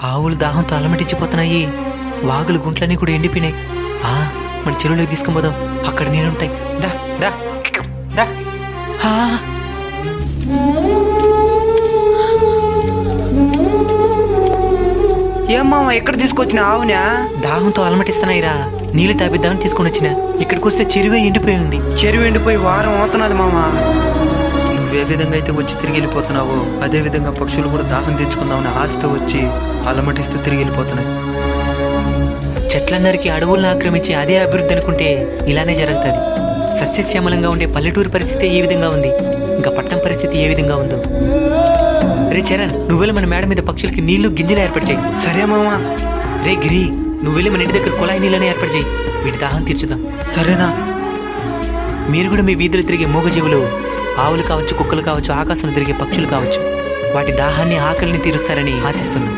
ఆవులు దాహంతో అలమటించిపోతున్నాయి. వాగులు గుంట్లన్నీ కూడా ఎండిపోయినాయి. మన చెరువులోకి తీసుకొని పోదాం, అక్కడ నీళ్ళుంటాయి. దా దా దా. ఏమ్మా ఎక్కడ తీసుకొచ్చిన ఆవునా? దాహంతో అలమటిస్తున్నాయిరా, నీళ్లు తాపిద్దామని తీసుకొని వచ్చిన. ఇక్కడికి వస్తే చెరువే ఎండిపోయి ఉంది. చెరువు ఎండిపోయి వారం అవుతున్నది మామా. నువ్వే విధంగా అయితే వచ్చి తిరిగి వెళ్ళిపోతున్నావో అదే విధంగా పక్షులు కూడా దాహం తెచ్చుకుందామని ఆశతో వచ్చి అలమటిస్తూ తిరిగి వెళ్ళిపోతున్నాయి. చెట్లన్నరికి అడవులను ఆక్రమించి అదే అభివృద్ధి అనుకుంటే ఇలానే జరుగుతుంది. సస్యశ్యామలంగా ఉండే పల్లెటూరు పరిస్థితి ఏ విధంగా ఉంది, ఇంకా పట్టణం పరిస్థితి ఏ విధంగా ఉందో. రే చరణ్, నువ్వెళ్ళి మన మేడ మీద పక్షులకి నీళ్లు గింజలు ఏర్పాటు చేయి. సరే మామా. రే గిరి, నువ్వు వెళ్ళి మన ఇంటి దగ్గర కుళాయి నీళ్ళని ఏర్పాటు చేయి. వీటి దాహం తీర్చుదాం. సరేనా? మీరు కూడా మీ వీధులు తిరిగే మూగజీవులు, ఆవులు కావచ్చు, కుక్కలు కావచ్చు, ఆకాశంలో తిరిగే పక్షులు కావచ్చు, వాటి దాహాన్ని ఆకలిని తీరుస్తారని ఆశిస్తున్నాను.